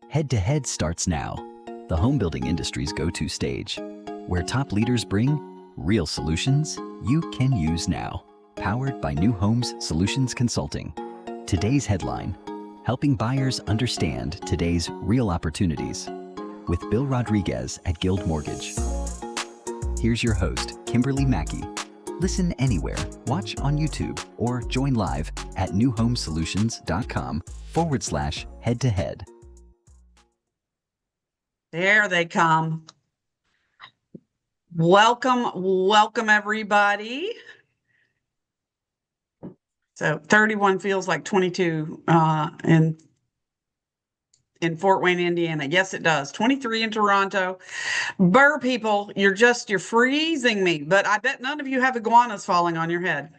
Head to Head starts now, the home building industry's go-to stage, where top leaders bring real solutions you can use now. Powered by New Homes Solutions Consulting. Today's headline: helping buyers understand today's real opportunities, with Bill Rodriguez at Guild Mortgage. Here's your host, Kimberly Mackey. Listen anywhere, watch on YouTube, or join live at newhomesolutions.com/head-to-head. There they come. Welcome everybody. So 31 feels like 22 in Fort Wayne, Indiana. Yes, it does. 23 in Toronto. Burr people, you're freezing me, but I bet none of you have iguanas falling on your head.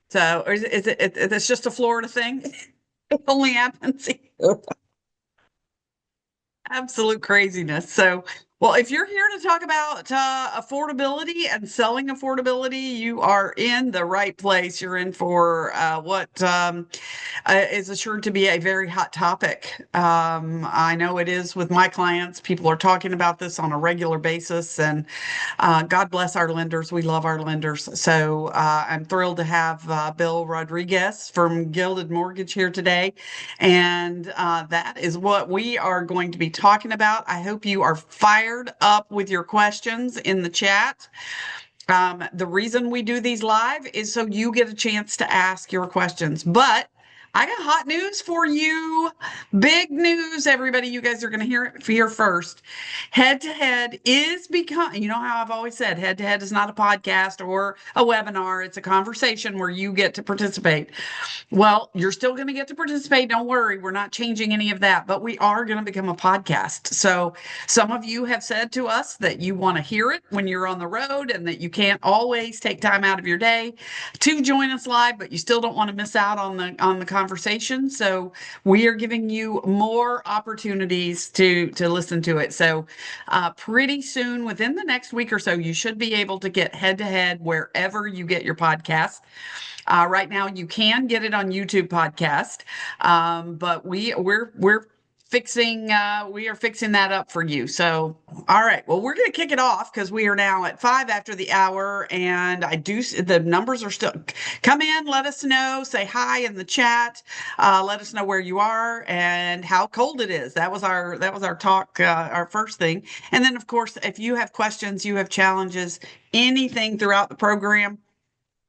So it's just a Florida thing? It only happens here. Absolute craziness. So, well, if you're here to talk about affordability and selling affordability, you are in the right place. You're in for what is assured to be a very hot topic. I know it is with my clients. People are talking about this on a regular basis, and God bless our lenders. We love our lenders. So I'm thrilled to have Bill Rodriguez from Guilded Mortgage here today. And that is what we are going to be talking about. I hope you are fired up with your questions in the chat. The reason we do these live is so you get a chance to ask your questions. But I got hot news for you. Big news, everybody. You guys are going to hear it here first. Head to Head is becoming, you know how I've always said, Head to Head is not a podcast or a webinar. It's a conversation where you get to participate. Well, you're still going to get to participate. Don't worry. We're not changing any of that, but we are going to become a podcast. So some of you have said to us that you want to hear it when you're on the road and that you can't always take time out of your day to join us live, but you still don't want to miss out on the conversation. So we are giving you more opportunities to listen to it. So pretty soon, within the next week or so, you should be able to get Head to Head wherever you get your podcast. Right now, you can get it on YouTube podcast, but we're fixing we are fixing that up for you. So, all right. Well, we're going to kick it off because we are now at 5 after the hour, and the numbers are still come in. Let us know. Say hi in the chat. Let us know where you are and how cold it is. That was our talk, our first thing. And then, of course, if you have questions, you have challenges, anything throughout the program,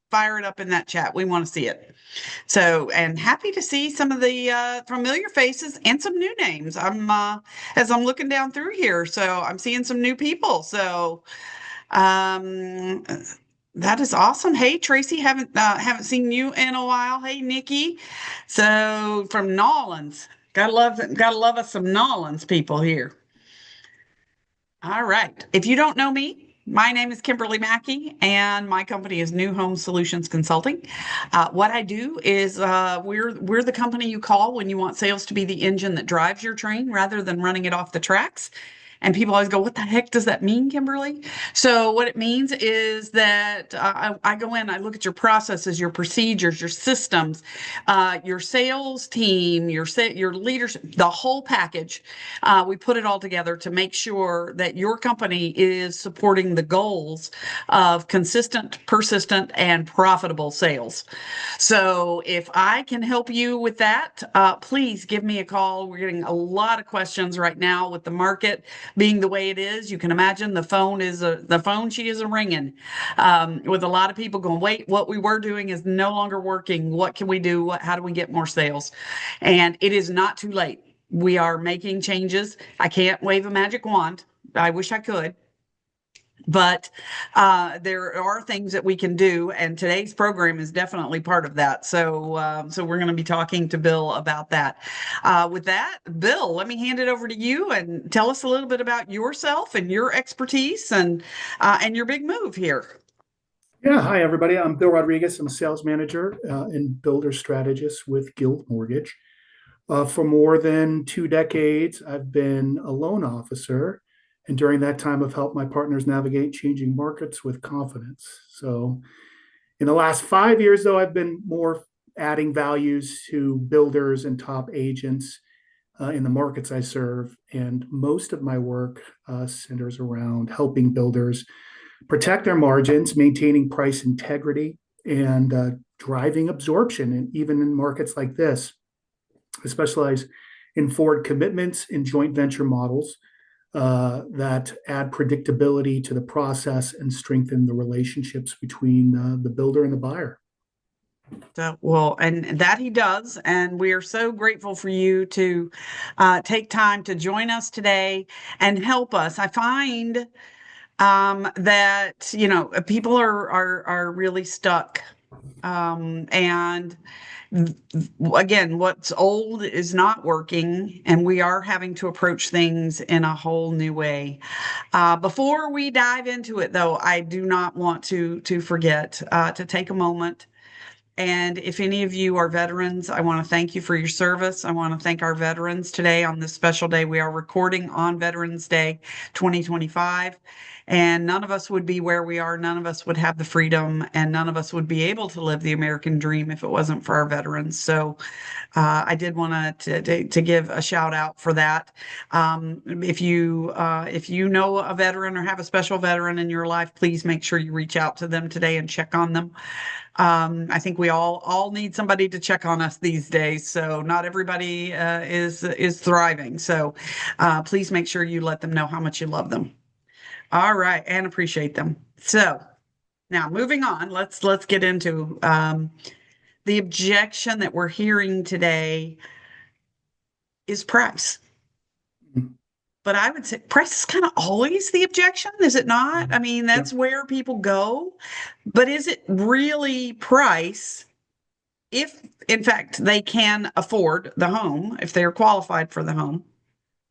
fire it up in that chat. We want to see it. So, and happy to see some of the familiar faces and some new names. As I'm looking down through here, so I'm seeing some new people. So, that is awesome. Hey, Tracy, haven't seen you in a while. Hey, Nikki. So from Nolans, gotta love us some Nolans people here. All right. If you don't know me, my name is Kimberly Mackey, and my company is New Home Solutions Consulting. What I do is we're the company you call when you want sales to be the engine that drives your train rather than running it off the tracks. And people always go, what the heck does that mean, Kimberly? So what it means is that I go in, I look at your processes, your procedures, your systems, your sales team, your leadership, the whole package. We put it all together to make sure that your company is supporting the goals of consistent, persistent, and profitable sales. So if I can help you with that, please give me a call. We're getting a lot of questions right now with the market being the way it is. You can imagine the phone she is ringing with a lot of people going, wait, what we were doing is no longer working. What can we do? How do we get more sales? And it is not too late. We are making changes. I can't wave a magic wand. I wish I could. But there are things that we can do, and today's program is definitely part of that. So we're going to be talking to Bill about that. With that, Bill, let me hand it over to you and tell us a little bit about yourself and your expertise and your big move here. Yeah, hi everybody. I'm Bill Rodriguez. I'm a sales manager and builder strategist with Guild Mortgage. For more than 2 decades, I've been a loan officer. And during that time, I've helped my partners navigate changing markets with confidence. So in the last 5 years, though, I've been more adding values to builders and top agents in the markets I serve. And most of my work centers around helping builders protect their margins, maintaining price integrity, and driving absorption. And even in markets like this, I specialize in forward commitments and joint venture models that add predictability to the process and strengthen the relationships between the builder and the buyer. So, well, and that he does. And we are so grateful for you to take time to join us today and help us. I find that, people are really stuck. And again, what's old is not working, and we are having to approach things in a whole new way. Before we dive into it, though, I do not want to forget to take a moment. And if any of you are veterans, I want to thank you for your service. I want to thank our veterans today on this special day. We are recording on Veterans Day 2025. And none of us would be where we are. None of us would have the freedom, and none of us would be able to live the American dream if it wasn't for our veterans. So I did want to give a shout out for that. If you know a veteran or have a special veteran in your life, please make sure you reach out to them today and check on them. I think we all need somebody to check on us these days. So not everybody is thriving. So please make sure you let them know how much you love them. All right, and appreciate them. So now moving on, let's get into the objection that we're hearing today is price. But I would say price is kind of always the objection, is it not? I mean, that's where people go. But is it really price if, in fact, they can afford the home, if they're qualified for the home,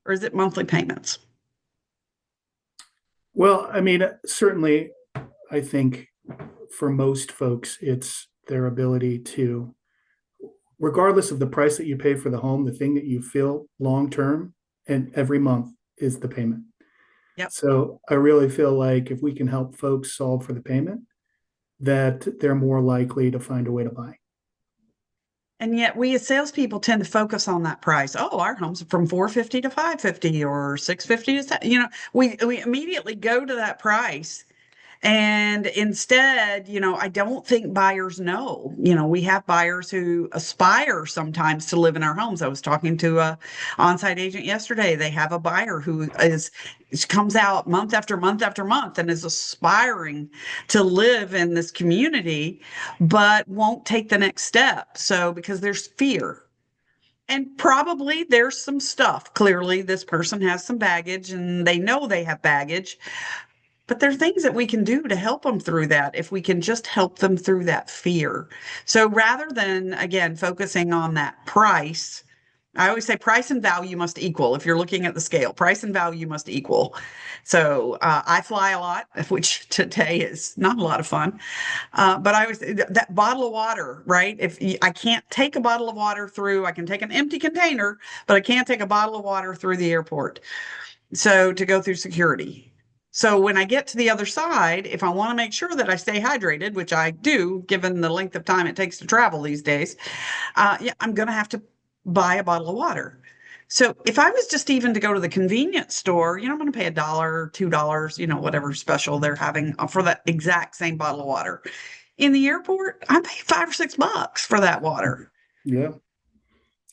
or is it monthly payments? Well, I mean, certainly, I think for most folks, it's their ability to, regardless of the price that you pay for the home, the thing that you feel long term and every month is the payment. Yep. So I really feel like if we can help folks solve for the payment, that they're more likely to find a way to buy. And yet we as salespeople tend to focus on that price. Oh, our home's from 450 to 550 or 650 to, we immediately go to that price. And instead, I don't think buyers know. We have buyers who aspire sometimes to live in our homes. I was talking to a on-site agent yesterday. They have a buyer who comes out month after month after month and is aspiring to live in this community, but won't take the next step. So because there's fear. And probably there's some stuff. Clearly, this person has some baggage and they know they have baggage. But there are things that we can do to help them through that if we can just help them through that fear. So rather than, again, focusing on that price, I always say price and value must equal. If you're looking at the scale, price and value must equal. So I fly a lot, which today is not a lot of fun. But I always that bottle of water, right? If I can't take a bottle of water through, I can take an empty container, but I can't take a bottle of water through the airport. So to go through security. So when I get to the other side, if I want to make sure that I stay hydrated, which I do, given the length of time it takes to travel these days, I'm going to have to buy a bottle of water. So if I was just even to go to the convenience store, I'm going to pay $1, $2, whatever special they're having for that exact same bottle of water. In the airport, I pay $5 or $6 for that water. Yeah.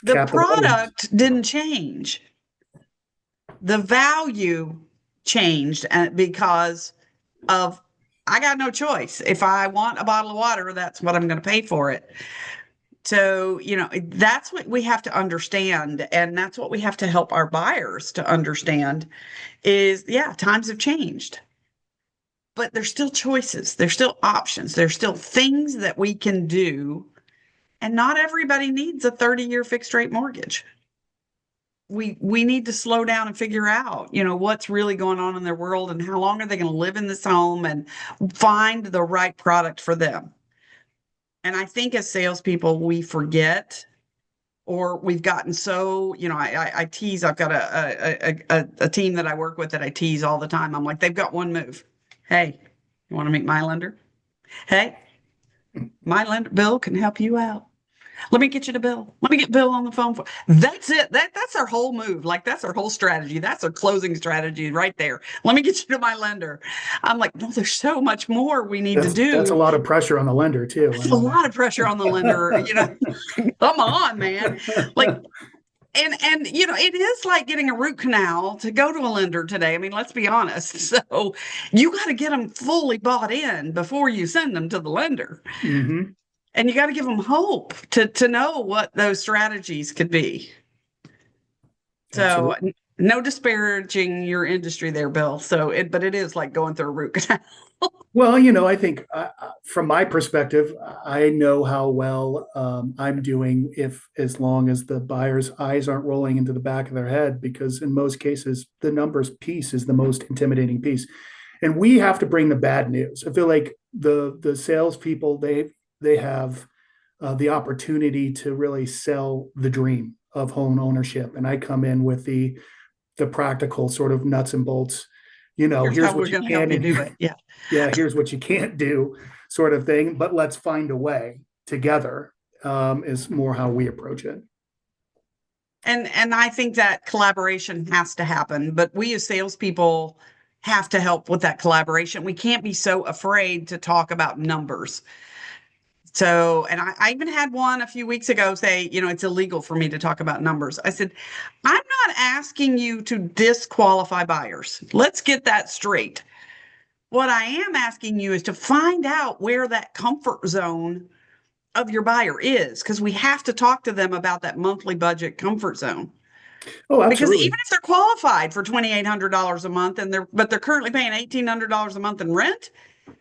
The Capital product didn't change. The value changed because of I got no choice. If I want a bottle of water, that's what I'm going to pay for it. So, that's what we have to understand. And that's what we have to help our buyers to understand is, times have changed. But there's still choices. There's still options. There's still things that we can do. And not everybody needs a 30-year fixed rate mortgage. We need to slow down and figure out, what's really going on in their world and how long are they going to live in this home and find the right product for them. And I think as salespeople, we forget, or we've gotten so, I tease, I've got a team that I work with that I tease all the time. I'm like, they've got one move. Hey, you want to meet my lender? Hey, my lender, Bill can help you out. Let me get you to Bill. Let me get Bill on the phone. That's it. That's our whole move. Like that's our whole strategy. That's our closing strategy right there. Let me get you to my lender. I'm like, no, there's so much more we need to That's a do. lot of pressure on the lender too. I It's a mean, lot of pressure on the lender. Come on, man. Like, and it is like getting a root canal to go to a lender today. I mean, let's be honest. So you got to get them fully bought in before you send them to the lender. mhm, And you got to give them hope to know what those strategies could be. So absolutely. no disparaging your industry there, Bill. But it is like going through a root canal. Well, I think from my perspective, I know how well I'm doing if as long as the buyer's eyes aren't rolling into the back of their head, because in most cases, the numbers piece is the most intimidating piece. And we have to bring the bad news. I feel like the salespeople, they have the opportunity to really sell the dream of home ownership. And I come in with the practical sort of nuts and bolts. Here's Here's how we're what you going to help can you and do it. Yeah. yeah, here's what you can't do, sort of thing. But let's find a way together. Is more how we approach it. And I think that collaboration has to happen, but we as salespeople have to help with that collaboration. We can't be so afraid to talk about numbers. So, and I even had one a few weeks ago say, it's illegal for me to talk about numbers. I said, I'm not asking you to disqualify buyers. Let's get that straight. What I am asking you is to find out where that comfort zone of your buyer is, because we have to talk to them about that monthly budget comfort zone. Oh, Because even absolutely. if they're qualified for $2,800 a month but they're currently paying $1,800 a month in rent,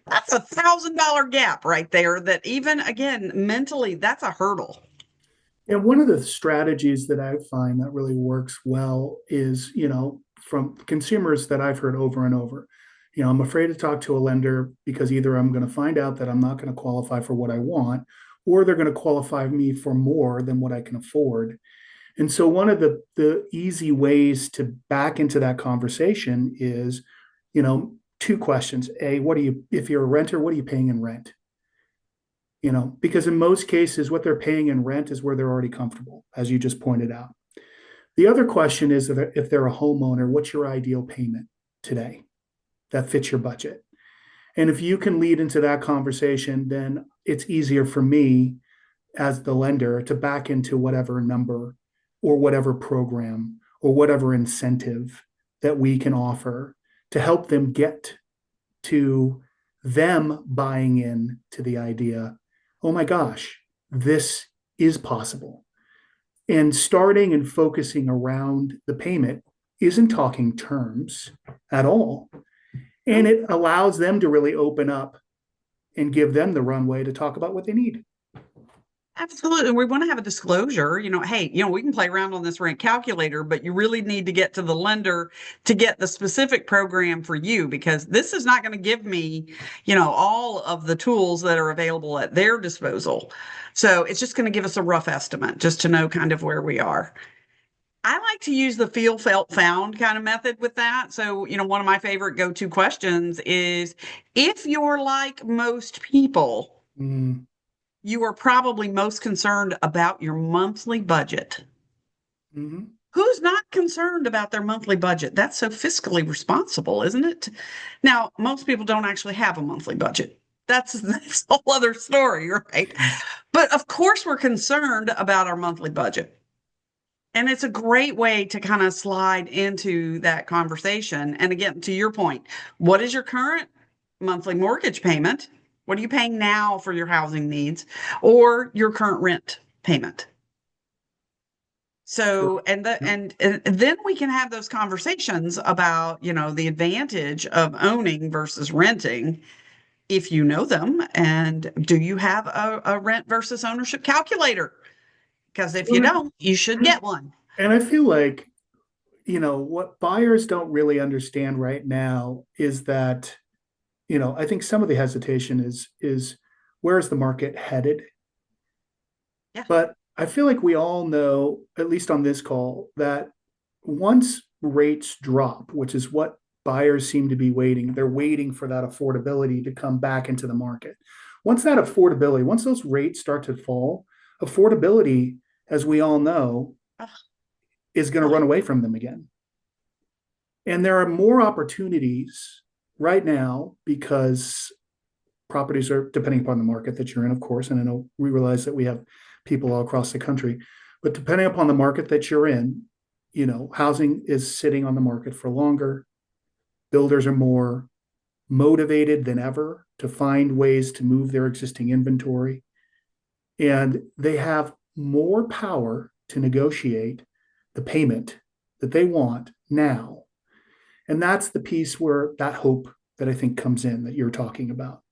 that's $1,000 gap right there. That even again, mentally, that's a hurdle. And one of the strategies that I find that really works well is, from consumers that I've heard over and over, I'm afraid to talk to a lender because either I'm going to find out that I'm not going to qualify for what I want, or they're going to qualify me for more than what I can afford. And so one of the easy ways to back into that conversation is, two questions. If you're a renter, what are you paying in rent? Because in most cases, what they're paying in rent is where they're already comfortable, as you just pointed out. The other question is that if they're a homeowner, what's your ideal payment today that fits your budget? And if you can lead into that conversation, then it's easier for me as the lender to back into whatever number or whatever program or whatever incentive that we can offer to help them get to them buying in to the idea, oh my gosh, this is possible. And starting and focusing around the payment isn't talking terms at all. And it allows them to really open up and give them the runway to talk about what they need. Absolutely. We want to have a disclosure, hey, we can play around on this rent calculator, but you really need to get to the lender to get the specific program for you, because this is not going to give me, all of the tools that are available at their disposal. So it's just going to give us a rough estimate just to know kind of where we are. I like to use the feel, felt, found kind of method with that. So, one of my favorite go-to questions is, if you're like most people, Mm, you are probably most concerned about your monthly budget. mhm. Who's not concerned about their monthly budget? That's so fiscally responsible, isn't it? Now, most people don't actually have a monthly budget. That's a whole other story, right? But of course, we're concerned about our monthly budget. And it's a great way to kind of slide into that conversation. And again, to your point, what is your current monthly mortgage payment? What are you paying now for your housing needs, or your current rent payment? Sure. So, and then we can have those conversations about, the advantage of owning versus renting, if you know them. And do you have a rent versus ownership calculator? Because if you don't, you should get one. And I feel like, what buyers don't really understand right now is that, I think some of the hesitation is where is the market headed? Yeah. But I feel like we all know, at least on this call, that once rates drop, which is what buyers seem to be waiting, they're waiting for that affordability to come back into the market. Once those rates start to fall, affordability, as we all know, is going to run away from them again. And there are more opportunities right now because properties are, depending upon the market that you're in, of course, and I know we realize that we have people all across the country, but depending upon the market that you're in, housing is sitting on the market for longer. Builders are more motivated than ever to find ways to move their existing inventory. And they have more power to negotiate the payment that they want now. And that's the piece where that hope that I think comes in that you're talking about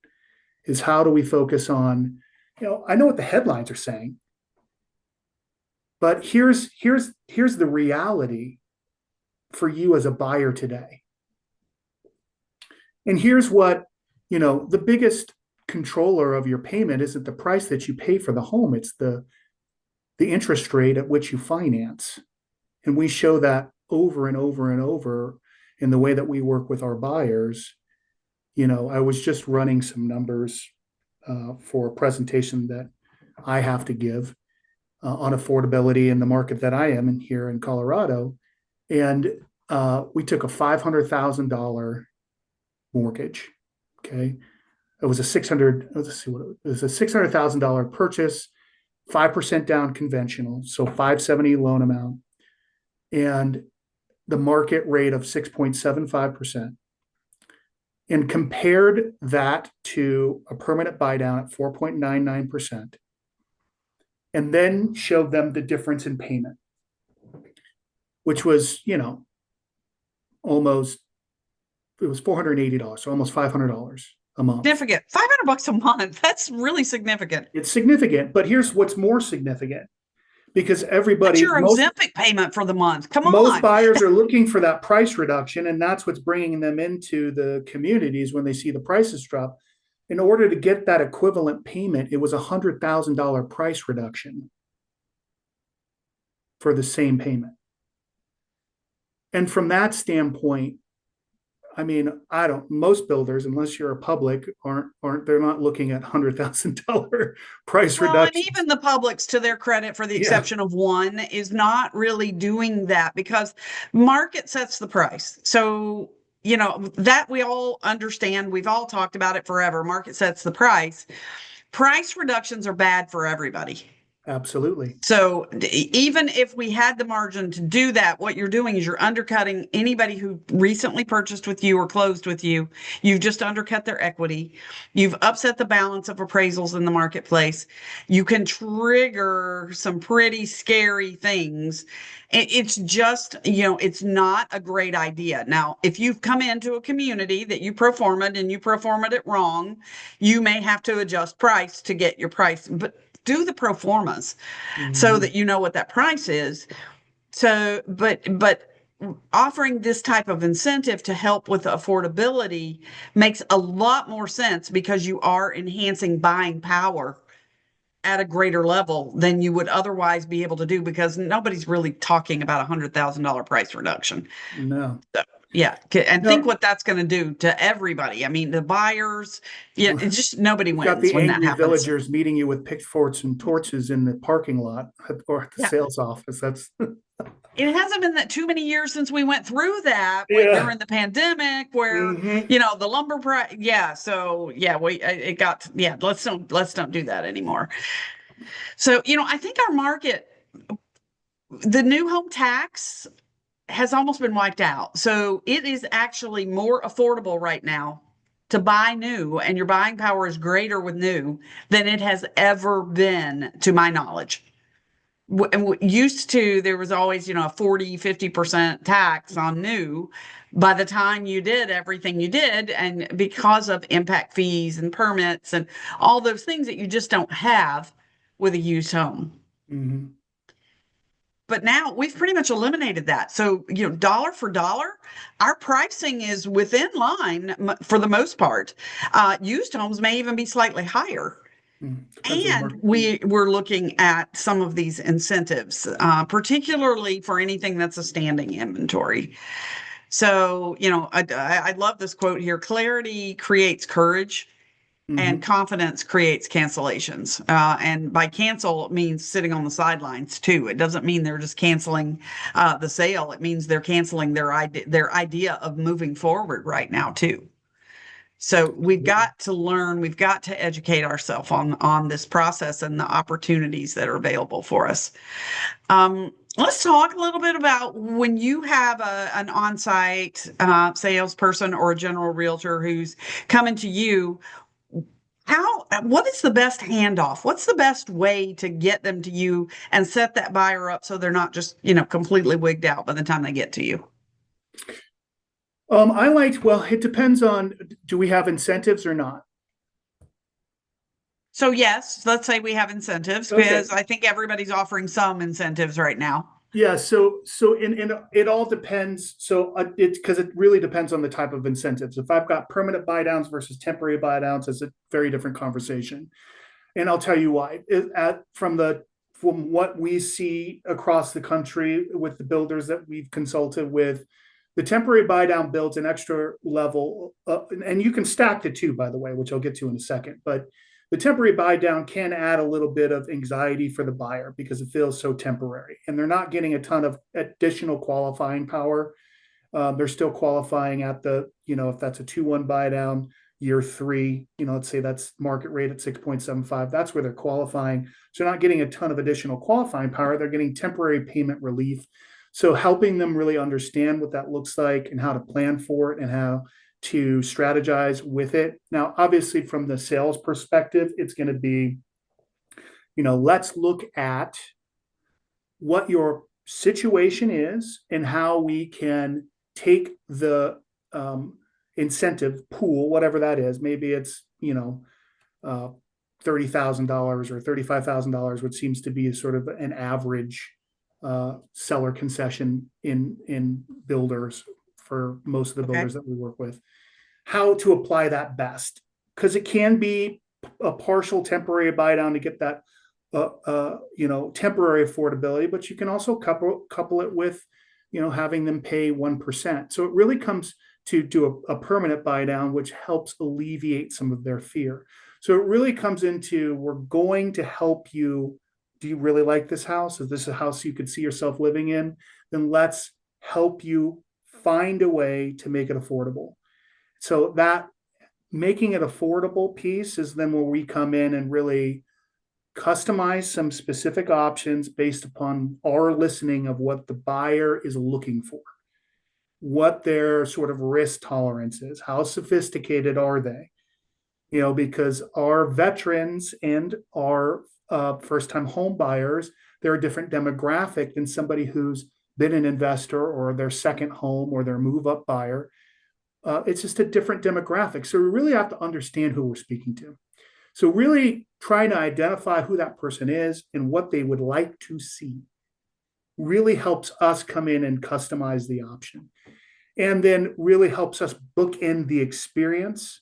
is how do we focus on, I know what the headlines are saying, but here's the reality for you as a buyer today. And here's what, the biggest controller of your payment isn't the price that you pay for the home, it's the interest rate at which you finance. And we show that over and over and over in the way that we work with our buyers. I was just running some numbers for a presentation that I have to give on affordability in the market that I am in here in Colorado. And we took a $500,000 mortgage. Okay. It was a $600,000 purchase, 5% down conventional. So 570 loan amount and the market rate of 6.75%. And compared that to a permanent buy down at 4.99%. And then showed them the difference in payment, which was, almost, it was $480, so almost $500 a month. Significant. $500 a month. That's really significant. It's significant, but here's what's more significant. Because That's your Ozempic payment for the month. Come on. Most buyers are looking for that price reduction, and that's what's bringing them into the communities when they see the prices drop. In order to get that equivalent payment, it was a $100,000 price reduction for the same payment. And from that standpoint, most builders, unless you're a public, they're not looking at $100,000 price reduction. And even the publics, to their credit, for the exception of one, is not really doing that because market sets the price. So, that we all understand. We've all talked about it forever. Market sets the price. Price reductions are bad for everybody. Absolutely. So even if we had the margin to do that, what you're doing is you're undercutting anybody who recently purchased with you or closed with you. You've just undercut their equity. You've upset the balance of appraisals in the marketplace. You can trigger some pretty scary things. It's just, it's not a great idea. Now, if you've come into a community that you pro-forma'd and you pro-forma'd it wrong, you may have to adjust price to get your price, but do the pro formas so that you know what that price is. So, but offering this type of incentive to help with affordability makes a lot more sense because you are enhancing buying power at a greater level than you would otherwise be able to do because nobody's really talking about $100,000 price reduction. No. So, think what that's going to do to everybody. The buyers, it's just nobody wins. Got the when angry that happens. Villagers meeting you with pitchforks and torches in the parking lot or at the sales office. That's it hasn't been that too many years since we went through that during the pandemic where the lumber price. Let's don't do that anymore. So, I think our market, the new home tax has almost been wiped out. So it is actually more affordable right now to buy new, and your buying power is greater with new than it has ever been, to my knowledge. Used to, there was always, a 40, 50% tax on new by the time you did everything you did. And because of impact fees and permits and all those things that you just don't have with a used home. Mm-hmm. But now we've pretty much eliminated that. So, dollar for dollar, our pricing is within line for the most part. Used homes may even be slightly higher. And we're looking at some of these incentives, particularly for anything that's a standing inventory. So, I love this quote here. Clarity creates courage. And confidence creates cancellations. And by cancel, it means sitting on the sidelines too. It doesn't mean they're just canceling the sale. It means they're canceling their idea of moving forward right now too. So we've got to learn, we've got to educate ourselves on this process and the opportunities that are available for us. Let's talk a little bit about when you have an on-site salesperson or a general realtor who's coming to you. What is the best handoff? What's the best way to get them to you and set that buyer up so they're not just, completely wigged out by the time they get to you? Well, it depends on, do we have incentives or not? So yes, let's say we have incentives because I think everybody's offering some incentives right now. Yeah, so in it all depends. So because it really depends on the type of incentives. If I've got permanent buy downs versus temporary buy downs, it's a very different conversation. And I'll tell you why. From what we see across the country with the builders that we've consulted with, the temporary buy down builds an extra level, and you can stack the two, by the way, which I'll get to in a second. But the temporary buy down can add a little bit of anxiety for the buyer because it feels so temporary, and they're not getting a ton of additional qualifying power. They're still qualifying at if that's a 2-1 buy down, year 3, let's say that's market rate at 6.75. That's where they're qualifying. So they're not getting a ton of additional qualifying power. They're getting temporary payment relief. So helping them really understand what that looks like and how to plan for it and how to strategize with it. Now, obviously, from the sales perspective, it's going to be, let's look at what your situation is and how we can take the incentive pool, whatever that is. Maybe it's, $30,000 or $35,000, which seems to be sort of an average seller concession in builders for most of the builders that we work with. How to apply that best, because it can be a partial temporary buy down to get that temporary affordability, but you can also couple it with having them pay 1%. So it really comes to do a permanent buy down, which helps alleviate some of their fear. So it really comes into, we're going to help you. Do you really like this house? Is this a house you could see yourself living in? Then let's help you find a way to make it affordable. So that making it affordable piece is then where we come in and really customize some specific options based upon our listening of what the buyer is looking for, what their sort of risk tolerance is, how sophisticated are they? Because our veterans and our first-time home buyers, they're a different demographic than somebody who's been an investor or their second home or their move-up buyer. It's just a different demographic. So we really have to understand who we're speaking to. So really trying to identify who that person is and what they would like to see really helps us come in and customize the option. And then really helps us bookend the experience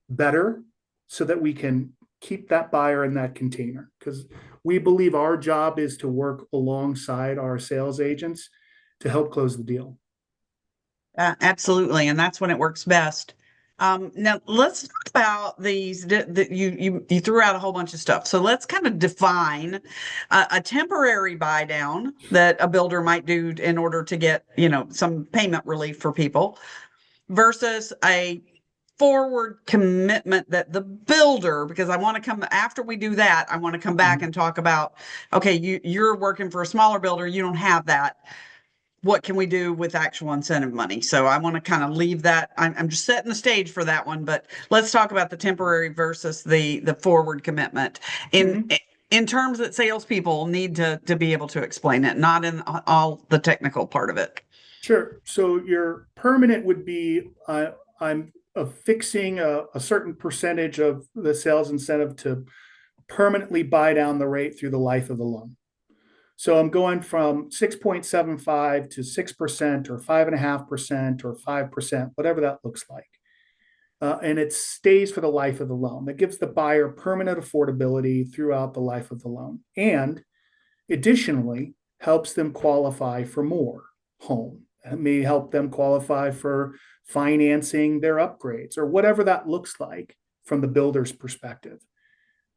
better so that we can keep that buyer in that container, because we believe our job is to work alongside our sales agents to help close the deal. Absolutely. And that's when it works best. Now let's talk about these. You threw out a whole bunch of stuff. So let's kind of define a temporary buy down that a builder might do in order to get, some payment relief for people versus a forward commitment that the builder, because I want to come after we do that, I want to come back and talk about, okay, you're working for a smaller builder. You don't have that. What can we do with actual incentive money? So I want to kind of leave that. I'm just setting the stage for that one, but let's talk about the temporary versus the forward commitment in terms that salespeople need to be able to explain it, not in all the technical part of it. Sure. So your permanent would be, I'm affixing a certain percentage of the sales incentive to permanently buy down the rate through the life of the loan. So I'm going from 6.75 to 6% or 5.5% or 5%, whatever that looks like. And it stays for the life of the loan. That gives the buyer permanent affordability throughout the life of the loan. And additionally, helps them qualify for more home. It may help them qualify for financing their upgrades or whatever that looks like. from the builder's perspective.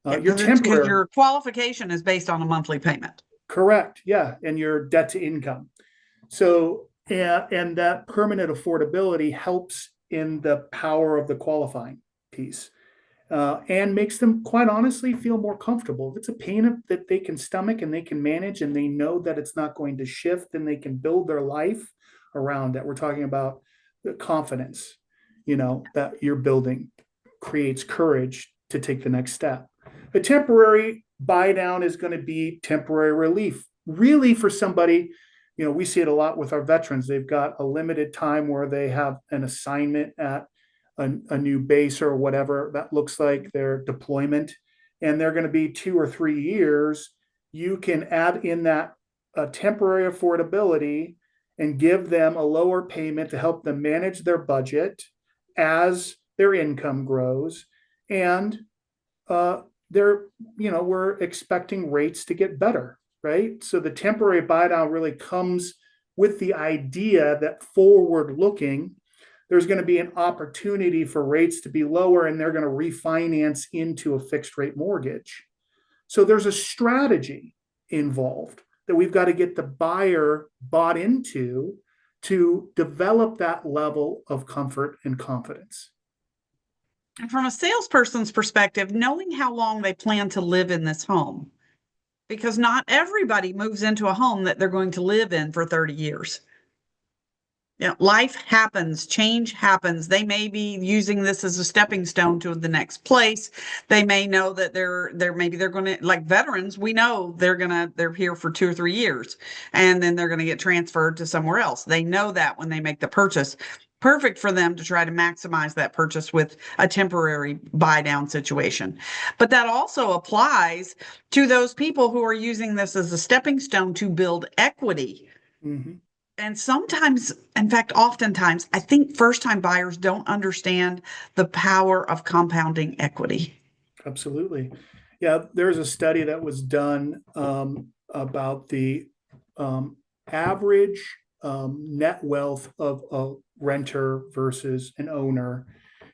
Yeah, Your because temporary, your qualification is based on a monthly payment. correct, yeah, and your debt to income. So, and that permanent affordability helps in the power of the qualifying piece, and makes them, quite honestly, feel more comfortable. If it's a pain that they can stomach and they can manage, and they know that it's not going to shift, and they can build their life around it. We're talking about the confidence, that you're building creates courage to take the next step. A temporary buy down is going to be temporary relief, really, for somebody. We see it a lot with our veterans. They've got a limited time where they have an assignment at a new base or whatever that looks like their deployment, and they're going to be 2 or 3 years. You can add in that temporary affordability and give them a lower payment to help them manage their budget as their income grows. And we're expecting rates to get better, right? So the temporary buy down really comes with the idea that forward looking, there's going to be an opportunity for rates to be lower, and they're going to refinance into a fixed rate mortgage. So there's a strategy involved that we've got to get the buyer bought into to develop that level of comfort and confidence. And from a salesperson's perspective, knowing how long they plan to live in this home, because not everybody moves into a home that they're going to live in for 30 years. Life happens, change happens. They may be using this as a stepping stone to the next place. They may know that they're going to, like veterans, we know they're here for 2 or 3 years, and then they're going to get transferred to somewhere else. They know that when they make the purchase. Perfect for them to try to maximize that purchase with a temporary buy down situation. But that also applies to those people who are using this as a stepping stone to build equity. Mm-hmm. And sometimes, in fact, oftentimes, I think first-time buyers don't understand the power of compounding equity. Absolutely. Yeah, there's a study that was done about the average net wealth of a renter versus an owner.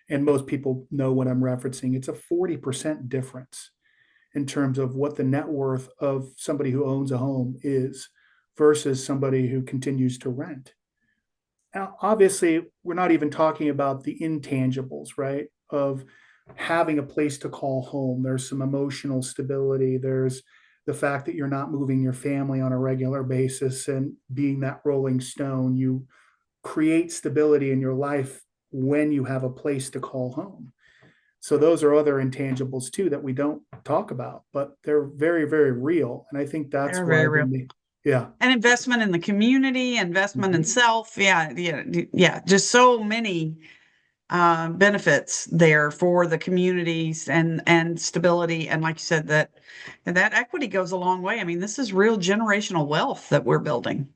And most people know what I'm referencing. It's a 40% difference in terms of what the net worth of somebody who owns a home is versus somebody who continues to rent. Now, obviously, we're not even talking about the intangibles, right? Of having a place to call home. There's some emotional stability. There's the fact that you're not moving your family on a regular basis and being that rolling stone. You create stability in your life when you have a place to call home. So those are other intangibles too that we don't talk about, but they're very, very real. And I think that's They're why very real. yeah. And investment in the community, investment in self. Yeah. Just so many benefits there for the communities and stability. And like you said, that equity goes a long way. I mean, this is real generational wealth that we're building.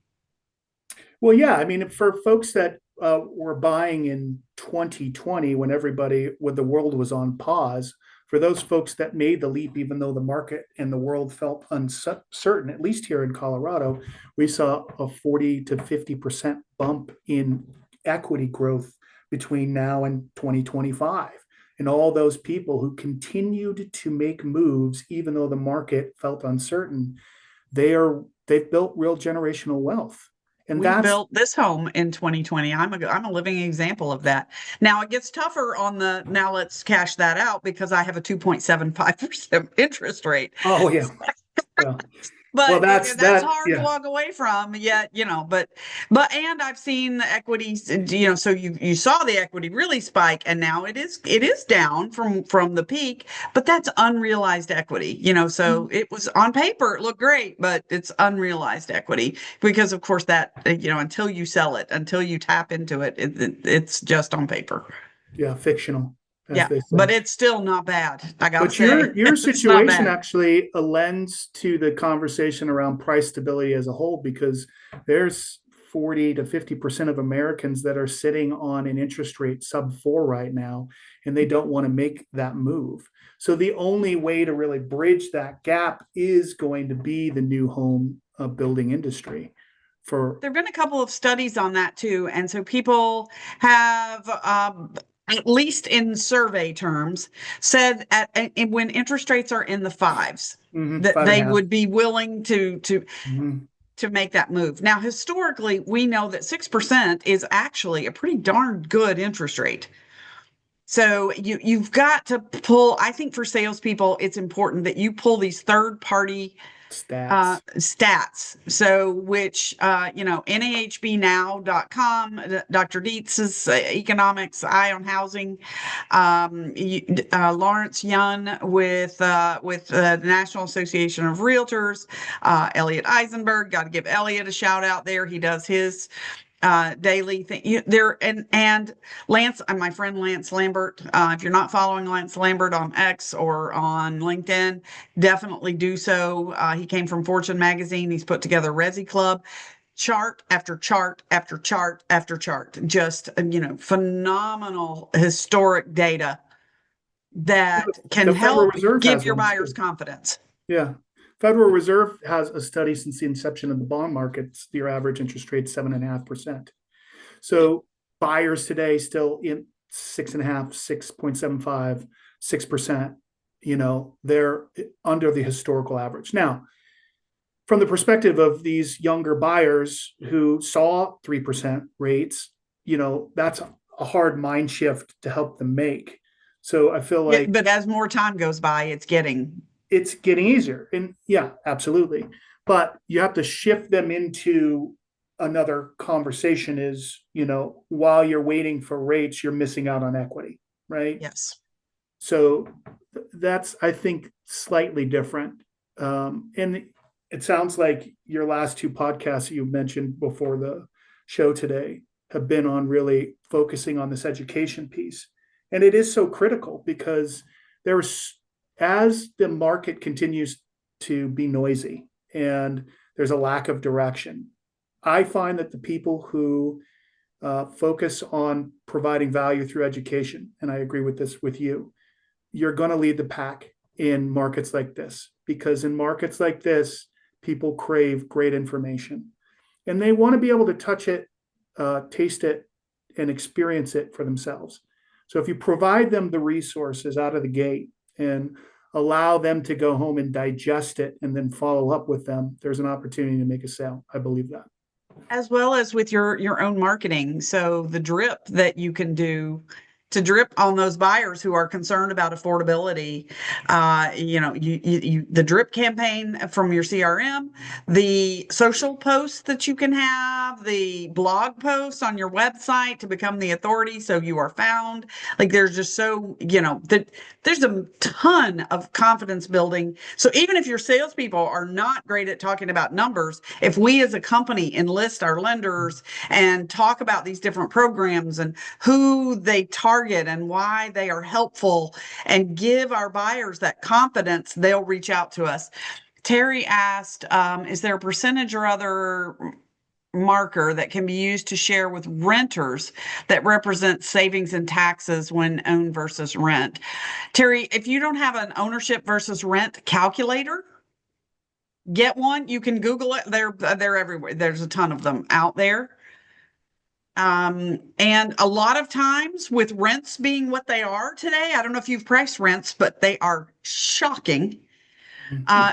Well, yeah. I mean, for folks that were buying in 2020 when the world was on pause, for those folks that made the leap, even though the market and the world felt uncertain, at least here in Colorado, we saw a 40 to 50% bump in equity growth between now and 2025. And all those people who continued to make moves, even though the market felt uncertain, they've built real generational wealth. And we built this home in 2020. I'm a living example of that. Now it gets tougher now let's cash that out because I have a 2.75% interest rate. Oh yeah. Yeah. But well, that's hard to walk away from yet, but I've seen the equities, so you saw the equity really spike, and now it is down from the peak, but that's unrealized equity, so it was on paper, it looked great, but it's unrealized equity because of course that, until you sell it, until you tap into it, it's just on paper. Yeah. Fictional. Yeah, but it's still not bad. I gotta say. But your situation actually lends to the conversation around price stability as a whole, because there's 40 to 50% of Americans that are sitting on an interest rate sub-4 right now, and they don't want to make that move. So the only way to really bridge that gap is going to be the new home building industry. There have been a couple of studies on that too, and so people have at least in survey terms, said when interest rates are in the fives, that Five and a they half. would be willing Mhm. to make that move. Now, historically, we know that 6% is actually a pretty darn good interest rate. So you've got to pull, I think for salespeople, it's important that you pull these third party Stats. stats. So which, NAHBnow.com, Dr. Dietz's economics, eye on housing, Lawrence Yun with the National Association of Realtors, Elliot Eisenberg, got to give Elliot a shout out there. He does his daily thing there, and Lance, my friend Lance Lambert, if you're not following Lance Lambert on X or on LinkedIn, definitely do so. He came from Fortune magazine. He's put together Resi Club, chart after chart after chart after chart, just phenomenal historic data that can The Federal help Reserve give has your one buyers too. confidence. Yeah. Federal Reserve has a study since the inception of the bond markets. Your average interest rate 7.5%. So buyers today still in 6.5, 6.75, 6%. They're under the historical average. Now, from the perspective of these younger buyers who saw 3% rates, that's a hard mind shift to help them make. So I feel Yeah, like but as more time goes by, it's getting easier. And yeah, absolutely. But you have to shift them into another conversation is, while you're waiting for rates, you're missing out on equity, right? yes. So that's, I think, slightly different. And it sounds like your last two podcasts you mentioned before the show today have been on really focusing on this education piece. And it is so critical because there's, as the market continues to be noisy and there's a lack of direction, I find that the people who focus on providing value through education, and I agree with this with you, you're going to lead the pack in markets like this, because in markets like this, people crave great information and they want to be able to touch it, taste it, and experience it for themselves. So if you provide them the resources out of the gate and allow them to go home and digest it and then follow up with them, there's an opportunity to make a sale. I believe that. As well as with your own marketing. So the drip that you can do to drip on those buyers who are concerned about affordability, the drip campaign from your CRM, the social posts that you can have, the blog posts on your website to become the authority so you are found. Like there's just there's a ton of confidence building. So even if your salespeople are not great at talking about numbers, if we as a company enlist our lenders and talk about these different programs and who they target and why they are helpful and give our buyers that confidence, they'll reach out to us. Terry asked, is there a percentage or other marker that can be used to share with renters that represents savings and taxes when own versus rent? Terry, if you don't have an ownership versus rent calculator, get one. You can Google it. They're everywhere. There's a ton of them out there. And a lot of times with rents being what they are today, I don't know if you've priced rents, but they are shocking.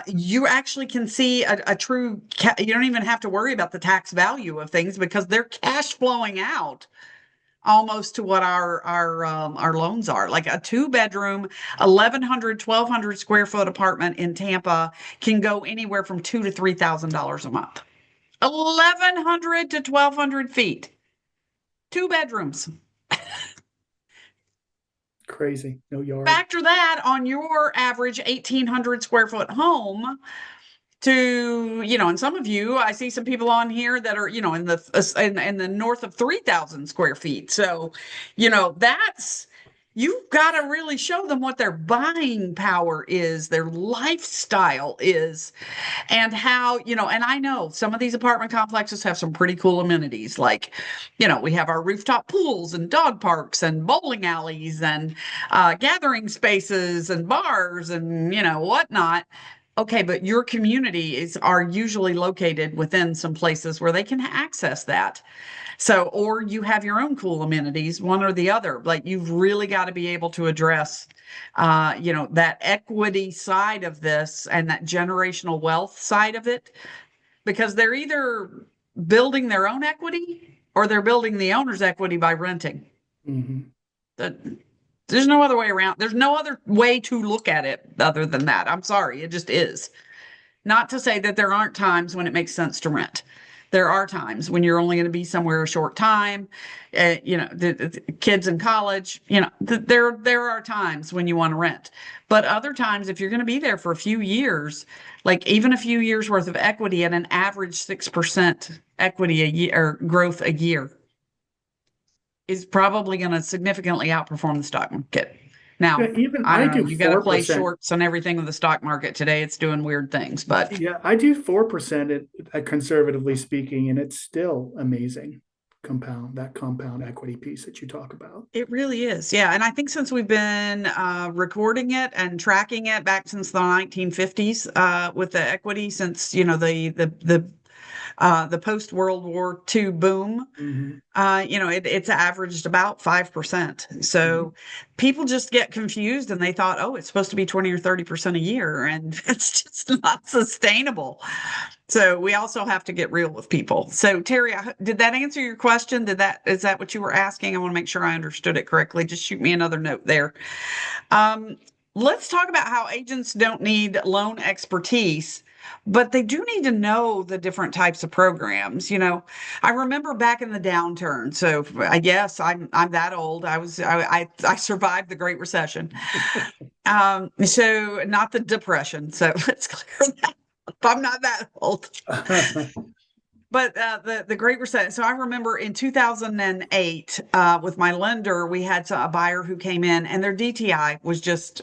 You actually can see a true, you don't even have to worry about the tax value of things because they're cash flowing out almost to what our loans are. Like a 2-bedroom, 1,100 square foot apartment in Tampa can go anywhere from $2,000 to $3,000 a month. 1,100 to 1,200 feet. 2 bedrooms. Crazy. No yard. Factor that on your average 1,800 square foot home to, and some of you, I see some people on here that are, in the north of 3,000 square feet. So, that's, you've got to really show them what their buying power is, their lifestyle is, and how, and I know some of these apartment complexes have some pretty cool amenities. Like, we have our rooftop pools and dog parks and bowling alleys and gathering spaces and bars and, whatnot. Okay, but your communities are usually located within some places where they can access that. So, or you have your own cool amenities, one or the other. Like you've really got to be able to address, that equity side of this and that generational wealth side of it, because they're either building their own equity or they're building the owner's equity by renting. Mm-hmm. That there's no other way around. There's no other way to look at it other than that. I'm sorry, it just is. Not to say that there aren't times when it makes sense to rent. There are times when you're only going to be somewhere a short time. The kids in college, there are times when you want to rent. But other times, if you're going to be there for a few years, like even a few years worth of equity at an average 6% equity a year or growth a year is probably going to significantly outperform the stock market. Yeah, Now, even I I don't know, do you got to play 4%. shorts and everything with the stock market today. It's doing weird things, but Yeah, I do 4% conservatively speaking, and it's still amazing. Compound equity piece that you talk about. it really is. Yeah. And I think since we've been recording it and tracking it back since the 1950s with the equity, since, the post World War II boom, Mm-hmm. it's averaged about 5%. Mm-hmm. So people just get confused and they thought, oh, it's supposed to be 20 or 30% a year. And it's just not sustainable. So we also have to get real with people. So Terry, did that answer your question? Is that what you were asking? I want to make sure I understood it correctly. Just shoot me another note there. Um, let's talk about how agents don't need loan expertise, but they do need to know the different types of programs. I remember back in the downturn. So I guess I'm that old. I survived the Great Recession. So not the Depression. So let's clear that up. I'm not that old. But the Great Recession. So I remember in 2008 with my lender, we had a buyer who came in, and their DTI was just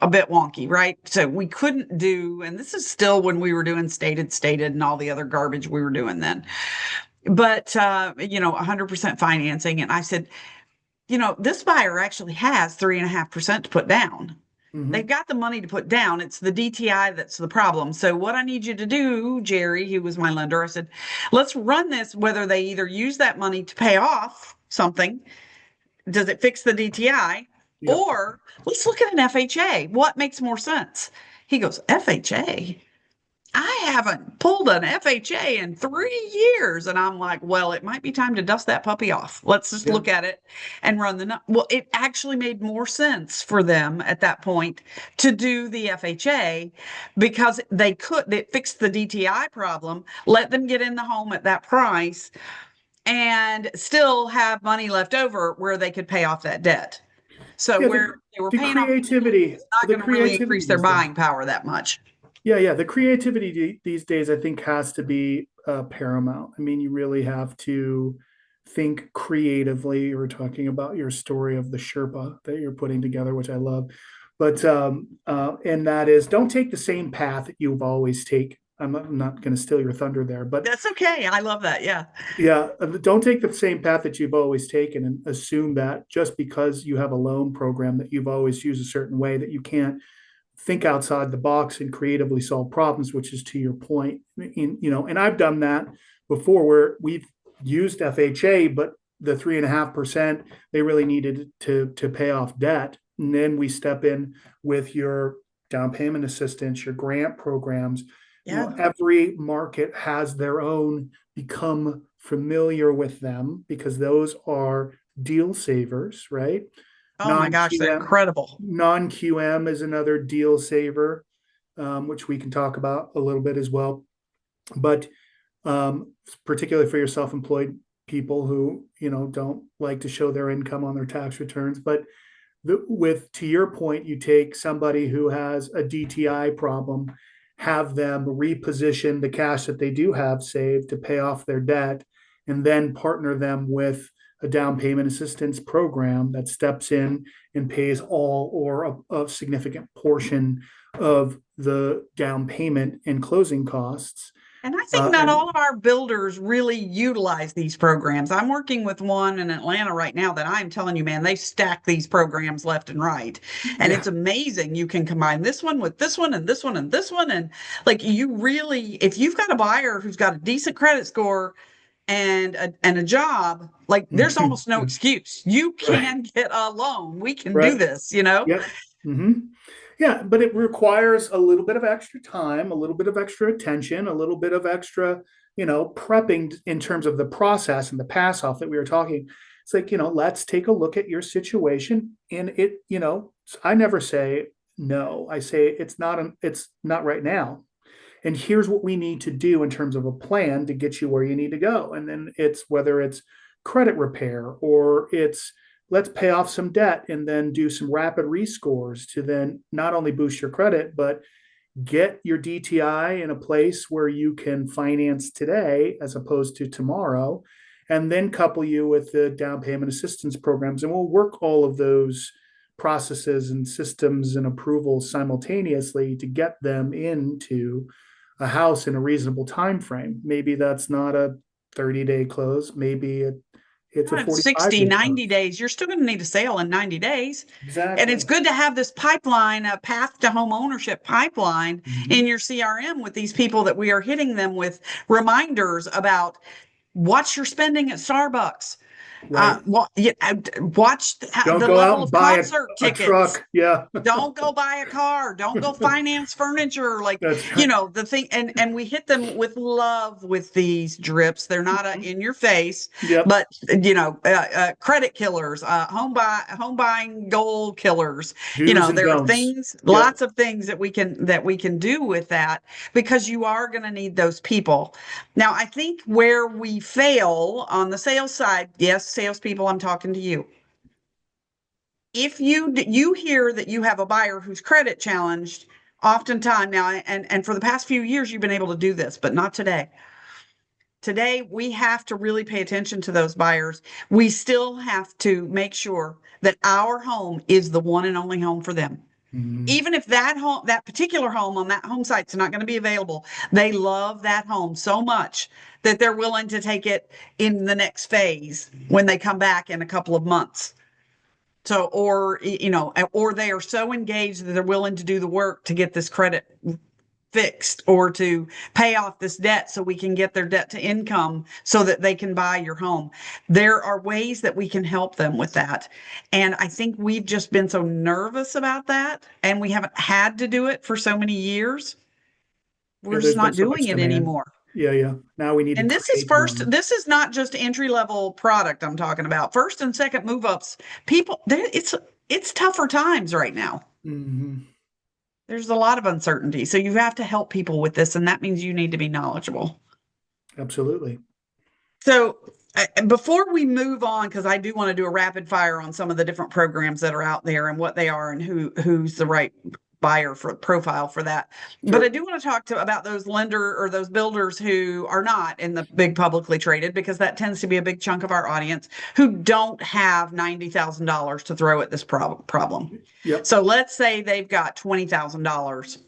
a bit wonky, right? So we couldn't do, and this is still when we were doing stated, and all the other garbage we were doing then. But 100% financing, and I said, this buyer actually has 3.5% to put down. Mm-hmm. They've got the money to put down. It's the DTI that's the problem. So what I need you to do, Jerry, who was my lender, I said, let's run this, whether they either use that money to pay off something, does it fix the DTI? Yep. Or let's look at an FHA. What makes more sense? He goes, FHA? I haven't pulled an FHA in 3 years. And I'm like, well, it might be time to dust that puppy off. Let's just Yeah. look at it and run well, it actually made more sense for them at that point to do the FHA because it fixed the DTI problem, let them get in the home at that price and still have money left over where they could pay off that debt. So Yeah, where they were the paying off, creativity, it's not the going to really creativity increase their these days. buying power that much. Yeah. The creativity these days, I think, has to be paramount. I mean, you really have to think creatively. We're talking about your story of the Sherpa that you're putting together, which I love. But and that is, don't take the same path that you've always taken. I'm not going to steal your thunder there, but That's okay. I love that. Yeah. yeah, don't take the same path that you've always taken and assume that just because you have a loan program that you've always used a certain way that you can't think outside the box and creatively solve problems, which is to your point. And I've done that before where we've used FHA, but the 3.5% they really needed to pay off debt. And then we step in with your down payment assistance, your grant programs. Yeah. Every market has their own. Become familiar with them because those are deal savers, right? Oh my gosh, they're incredible. Non-QM is another deal saver, which we can talk about a little bit as well. But particularly for your self-employed people who don't like to show their income on their tax returns, but to your point, you take somebody who has a DTI problem, have them reposition the cash that they do have saved to pay off their debt, and then partner them with a down payment assistance program that steps in and pays all or a significant portion of the down payment and closing costs. And I think not all of our builders really utilize these programs. I'm working with one in Atlanta right now that I'm telling you, man, they stack these programs left and right. And Yeah. it's amazing. You can combine this one with this one and this one and this one. And like you really, if you've got a buyer who's got a decent credit score and a job, like there's almost no excuse. You Right. can get a loan. We can do Right. this, you know? Yep. hmm Yeah, but it requires a little bit of extra time, a little bit of extra attention, a little bit of extra, prepping in terms of the process and the pass off that we were talking. It's like, let's take a look at your situation. And I never say no. I say it's not right now. And here's what we need to do in terms of a plan to get you where you need to go. And then it's whether it's credit repair or it's let's pay off some debt and then do some rapid rescores to then not only boost your credit, but get your DTI in a place where you can finance today as opposed to tomorrow, and then couple you with the down payment assistance programs. And we'll work all of those processes and systems and approvals simultaneously to get them into a house in a reasonable time frame. Maybe that's not a 30-day close, maybe it's a 60, 45-day 90 close. days, you're still going to need a sale in 90 days. And it's Exactly. good to have this pipeline, a path to home ownership pipeline in Mhm. your CRM with these people that we are hitting them with reminders about watch your spending at Starbucks. Right. Watch Don't the go out level and of buy concert a tickets. truck. Yeah. Don't go buy a car. Don't go finance furniture. Like, That's right. the thing, and we hit them with love with these drips. They're not Mhm. in your face, Yep. but credit killers, home buying goal killers. Do's and There are don'ts. things, Yep. lots of things that we can do with that because you are going to need those people. Now, I think where we fail on the sales side, yes, salespeople, I'm talking to you. If you hear that you have a buyer who's credit challenged, oftentimes now, and for the past few years, you've been able to do this, but not today. Today, we have to really pay attention to those buyers. We still have to make sure that our home is the one and only home for them. Mhm. Even if that particular home on that home site's not going to be available, they love that home so much that they're willing to take it in the next phase when they come back in a couple of months. So, or they are so engaged that they're willing to do the work to get this credit fixed or to pay off this debt so we can get their debt to income so that they can buy your home. There are ways that we can help them with that. And I think we've just been so nervous about that and we haven't had to do it for so many years. Yeah, We're just there's been not so doing much it demand. anymore. Yeah, yeah. Now we need to And create one. this is not just entry level product I'm talking about. First and second move ups, people, it's tougher times right now. Mhm. There's a lot of uncertainty. So you have to help people with this, and that means you need to be knowledgeable. Absolutely. So before we move on, because I do want to do a rapid fire on some of the different programs that are out there and what they are and who's the right buyer for profile for that. But I Sure. do want to talk about those lender or those builders who are not in the big publicly traded, because that tends to be a big chunk of our audience who don't have $90,000 to throw at this problem. Yep. So let's say they've got $20,000 Mhm.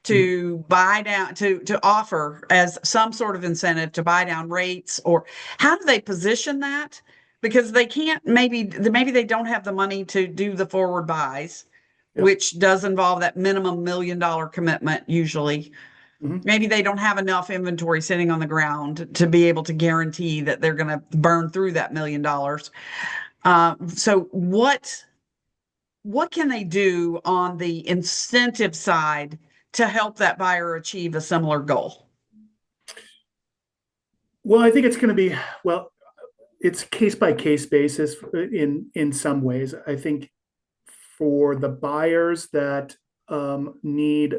to buy down to offer as some sort of incentive to buy down rates, or how do they position that? Because they can't, maybe they don't have the money to do the forward buys, Yep. which does involve that minimum $1 million commitment usually. Mhm. Maybe they don't have enough inventory sitting on the ground to be able to guarantee that they're going to burn through that $1 million. So what can they do on the incentive side to help that buyer achieve a similar goal? Well, I think it's going to be, well, it's case by case basis in some ways. I think for the buyers that need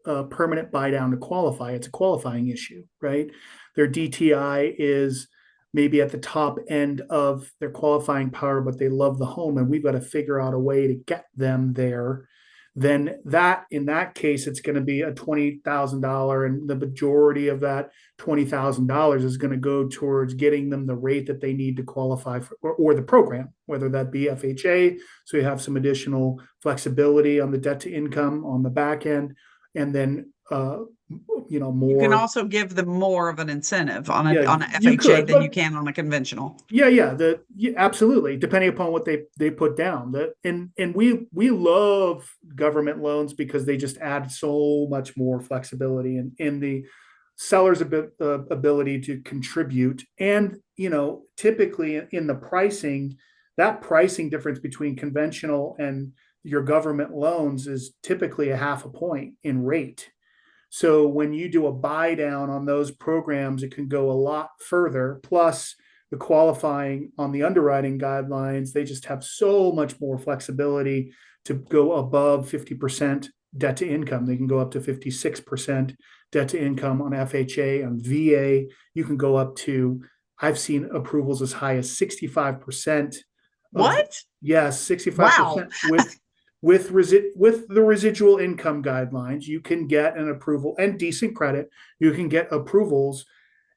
a permanent buy down to qualify, it's a qualifying issue, right? Their DTI is maybe at the top end of their qualifying power, but they love the home, and we've got to figure out a way to get them there. Then that in that case, it's going to be a $20,000, and the majority of that $20,000 is going to go towards getting them the rate that they need to qualify for, or the program, whether that be FHA. So you have some additional flexibility on the debt to income on the back end, and then You can more. also give them more of an incentive on a Yeah, you FHA could, than you but can on a conventional. yeah, absolutely, depending upon what they put down. And we love government loans because they just add so much more flexibility and the seller's ability to contribute. And typically in the pricing, that pricing difference between conventional and your government loans is typically a half a point in rate. So when you do a buy down on those programs, it can go a lot further. Plus, the qualifying on the underwriting guidelines, they just have so much more flexibility to go above 50% debt to income. They can go up to 56% debt to income on FHA. On VA, you can go up to, I've seen approvals as high as 65% of, What? yes, Wow. 65% with the residual income guidelines. You can get an approval and decent credit. You can get approvals,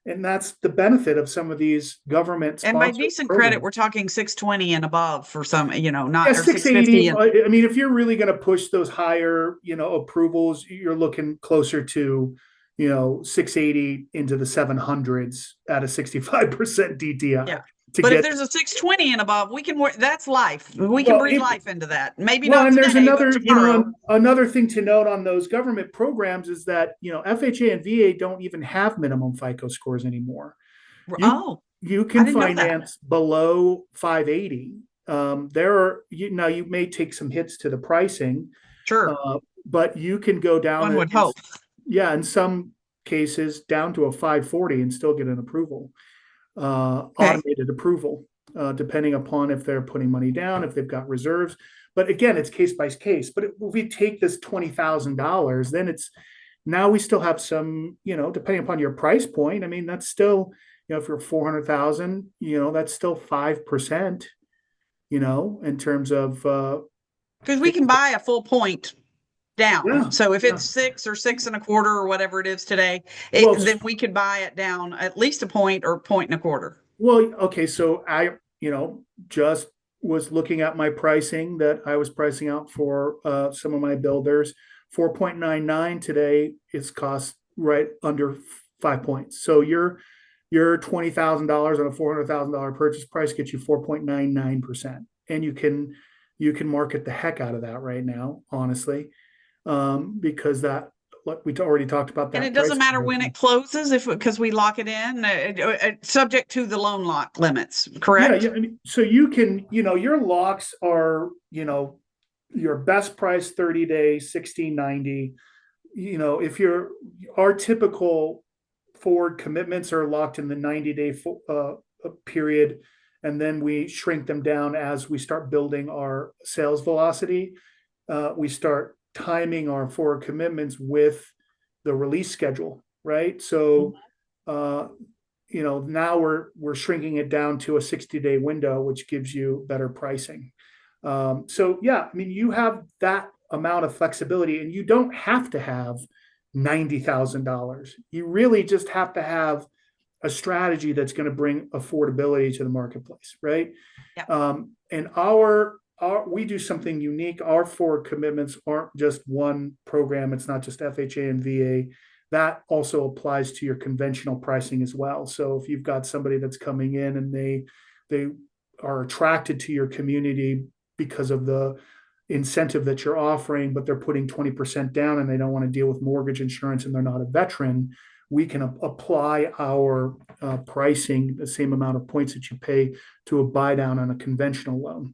and that's the benefit of some of these government And by sponsored decent credit, we're programs. talking 620 and above for some, Yeah, not or 680. 650 and I mean, if you're really going to push those higher, approvals, you're looking closer to, 680 into the 700s at a 65% DTI yeah. to But if get. there's a 620 and above, we can work. That's life. We can Well, breathe life into that. Maybe well, not and there's today, but another, tomorrow. another thing to note on those government programs is that, FHA and VA don't even have minimum FICO scores anymore. You Oh, you I can didn't know that. finance below 580. There are now you may take some hits to the pricing, Sure. uh, but you can go down One would hope. yeah, in some cases down to a 540 and still get an approval, Okay. automated approval, depending upon if they're putting money down, if they've got reserves. But again, it's case by case. But if we take this $20,000, then it's now we still have some, depending upon your price point. I mean, that's still, if you're 400,000, that's still 5%, in terms of Because we can buy a full point down. yeah, So if yeah. it's 6 or 6.25 or whatever it is today, Well, then we could buy it down at least a point or 1.25. well, okay. So I, just was looking at my pricing that I was pricing out for some of my builders. 4.99 today is cost right under 5 points. So your $20,000 on a $400,000 purchase price gets you 4.99%, and you can market the heck out of that right now, honestly, because that, like we already talked about, And that it doesn't price matter when conversion. it closes because we lock it in, subject to the loan lock limits, Yeah, correct? yeah. I mean, so you can, your locks are, your best price 30-day, 60, 90. If our typical forward commitments are locked in the 90-day period, and then we shrink them down as we start building our sales velocity. We start timing our forward commitments with the release schedule, right? So, uh, now we're shrinking it down to a 60-day window, which gives you better pricing. So yeah, I mean, you have that amount of flexibility, and you don't have to have $90,000. You really just have to have a strategy that's going to bring affordability to the marketplace, right? Yep. And we do something unique. Our forward commitments aren't just one program. It's not just FHA and VA. That also applies to your conventional pricing as well. So if you've got somebody that's coming in and they are attracted to your community because of the incentive that you're offering, but they're putting 20% down and they don't want to deal with mortgage insurance and they're not a veteran, we can apply our pricing, the same amount of points that you pay to a buy down on a conventional loan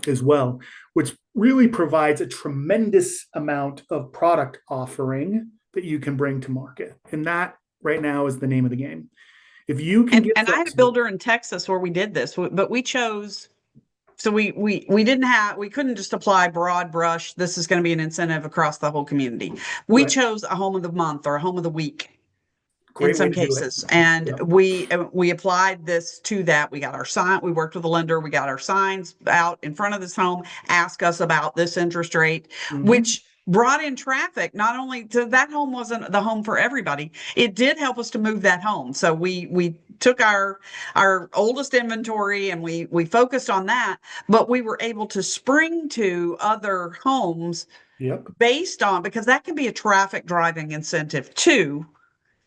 as well, which really provides a tremendous amount of product offering that you can bring to market. And that right now is the name of the game. If you can get And I had a builder in Texas where we did this, but we chose. So we couldn't just apply broad brush. This is going to be an incentive across the whole community. We right, chose a home of the month or a home of the week in great way some to do it. cases. And Yep. we applied this to that. We got our sign, we worked with the lender, we got our signs out in front of this home, ask us about this interest rate, which brought in traffic. Not only to that home wasn't the home for everybody, it did help us to move that home. So we took our oldest inventory and we focused on that, but we were able to spring to other homes Yep. based on, because that can be a traffic driving incentive too,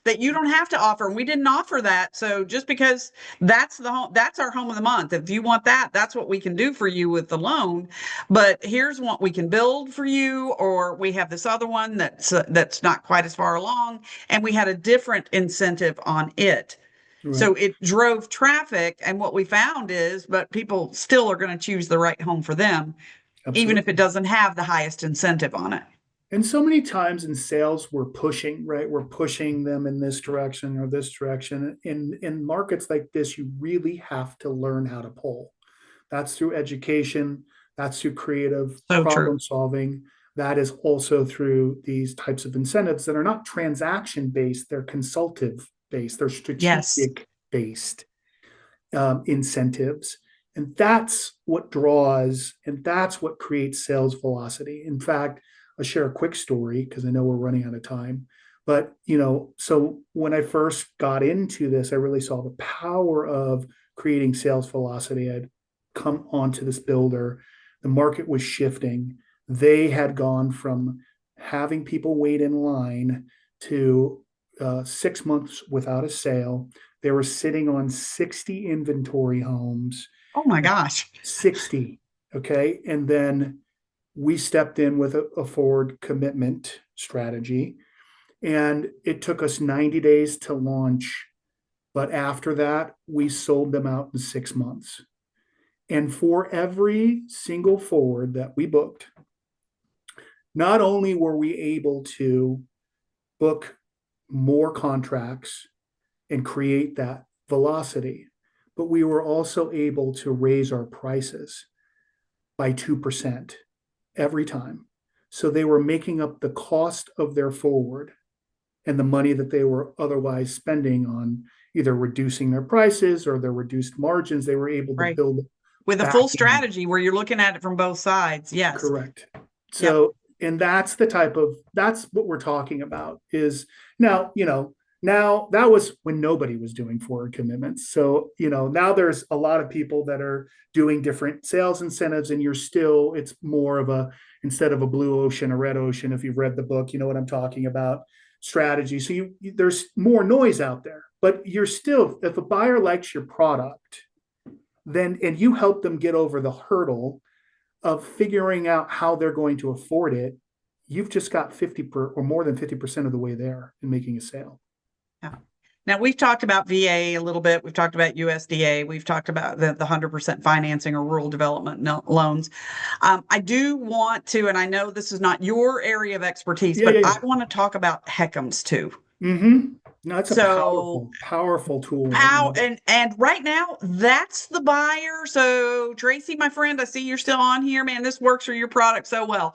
that you don't have to offer. And we didn't offer that. So just because that's the home, that's our home of the month. If you want that, that's what we can do for you with the loan. But here's what we can build for you, or we have this other one that's not quite as far along, and we had a different incentive on it. So Right. it drove traffic. And what we found is, but people still are going to choose the right home for them, even if it Absolutely. doesn't have the highest incentive on it. And so many times in sales, we're pushing, right? We're pushing them in this direction or this direction. In markets like this, you really have to learn how to pull. That's through education, that's through creative So true. problem solving. That is also through these types of incentives that are not transaction based, they're consultative based, they're Yes. strategic based incentives. And that's what draws, and that's what creates sales velocity. In fact, I'll share a quick story because I know we're running out of time. But, so when I first got into this, I really saw the power of creating sales velocity. I'd come onto this builder, the market was shifting. They had gone from having people wait in line to 6 months without a sale. They were sitting on 60 inventory homes, Oh my gosh. 60. Okay. And then we stepped in with a forward commitment strategy. And it took us 90 days to launch. But after that, we sold them out in 6 months. And for every single forward that we booked, not only were we able to book more contracts and create that velocity, but we were also able to raise our prices by 2% every time. So they were making up the cost of their forward and the money that they were otherwise spending on either reducing their prices or their reduced margins. They were able to Right. build With a back full in. strategy where you're looking at it from both sides. Yes. Correct. Yep. So, and that's that's what we're talking about is now, now that was when nobody was doing forward commitments. So, now there's a lot of people that are doing different sales incentives, and it's more of instead of a blue ocean, a red ocean. If you've read the book, you know what I'm talking about, strategy. So there's more noise out there, but if a buyer likes your product, then, and you help them get over the hurdle of figuring out how they're going to afford it, you've just got or more than 50% of the way there in making a sale. Yeah. Now we've talked about VA a little bit. We've talked about USDA. We've talked about the 100% financing or rural development loans. I do want to, and I know this is not your area of expertise, Yeah, but yeah, I yeah. want to talk about HECMs too. Mm-hmm. No, it's a So powerful tool right how, now. and right now that's the buyer. So Tracy, my friend, I see you're still on here, man. This works for your product so well.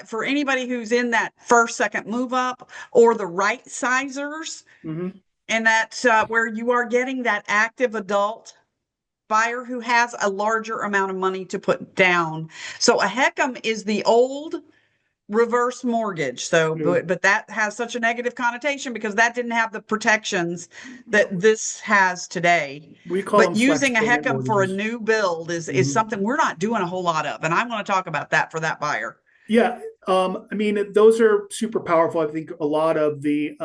For anybody who's in that first, second move up or the right sizers, Mm-hmm. and that's where you are getting that active adult buyer who has a larger amount of money to put down. So a HECM is the old reverse mortgage. So, Mm-hmm. but that has such a negative connotation because that didn't have the protections that this has today. We call But them flex using a payment HECM for a mortgages. new build is Mm-hmm. something we're not doing a whole lot of. And I want to talk about that for that buyer. Yeah, I mean, those are super powerful. I think a lot of the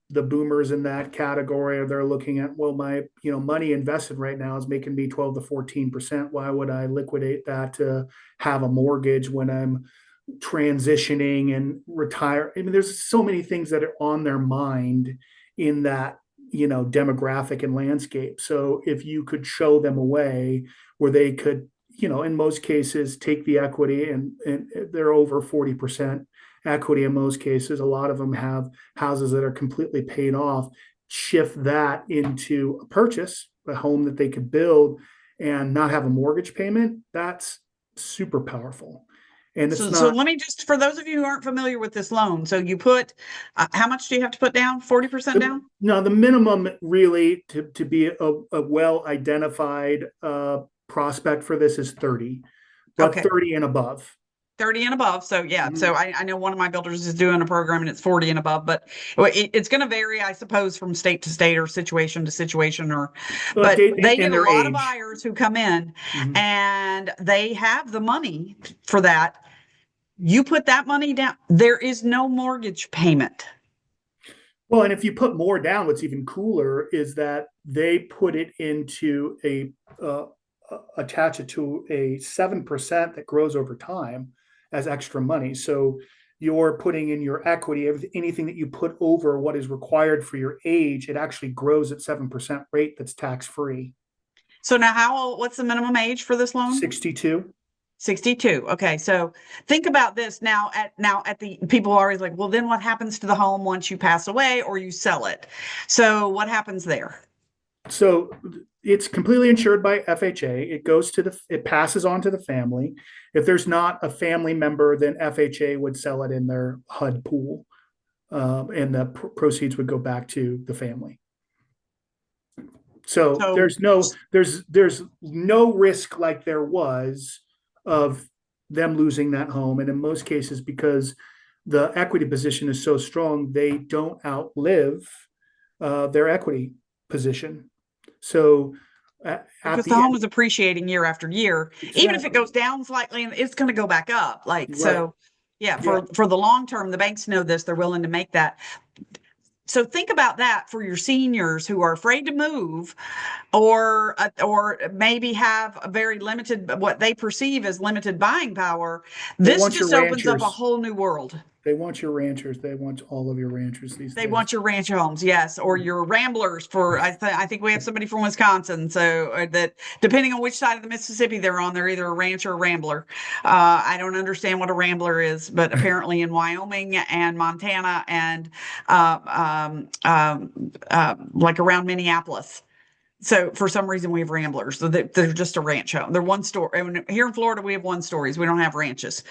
boomers in that category, they're looking at, well, my money invested right now is making me 12 to 14%. Why would I liquidate that to have a mortgage when I'm transitioning and retire? I mean, there's so many things that are on their mind in that demographic and landscape. So if you could show them a way where they could, in most cases, take the equity, and they're over 40% equity in most cases. A lot of them have houses that are completely paid off, shift that into a purchase, a home that they could build and not have a mortgage payment. That's super powerful. And it's So not, let me just, for those of you who aren't familiar with this loan, so you put, how much do you have to put down? 40% down? no, the minimum really to be a well identified prospect for this is 30, but Okay. 30 and above. 30 and above. So yeah. Mhm. So I know one of my builders is doing a program and it's 40 and above, but it's going to vary, I suppose, from state to state or situation to situation, But but they and get a their lot of age. buyers who come in Mhm. and they have the money for that. You put that money down, there is no mortgage payment. Well, and if you put more down, what's even cooler is that they put it into attach it to a 7% that grows over time as extra money. So you're putting in your equity, anything that you put over what is required for your age, it actually grows at 7% rate that's tax free. So now what's the minimum age for this loan? 62. 62. Okay. So think about this now at the people are always like, well, then what happens to the home once you pass away or you sell it? So what happens there? So it's completely insured by FHA. It passes on to the family. If there's not a family member, then FHA would sell it in their HUD pool, and the proceeds would go back to the family. So there's no risk like there was of them losing that home. And in most cases, because the equity position is so strong, they don't outlive their equity position. So because the home is appreciating year after year, exactly. Even if it goes down slightly, it's going to go back up. Like, right. So yeah, for the long term, the banks know this, they're willing to make that. So think about that for your seniors who are afraid to move or maybe have a very limited, what they perceive as limited buying power. This just opens up a whole new world. They want your ranchers. They want all of your ranchers these days. They want your ranch homes, yes, or your ramblers. I think we have somebody from Wisconsin, so that depending on which side of the Mississippi they're on, they're either a rancher or a rambler. I don't understand what a rambler is, but apparently in Wyoming and Montana and like around Minneapolis. So for some reason we have ramblers. So they're just a ranch home. They're one story. Here in Florida we have one stories. We don't have ranches.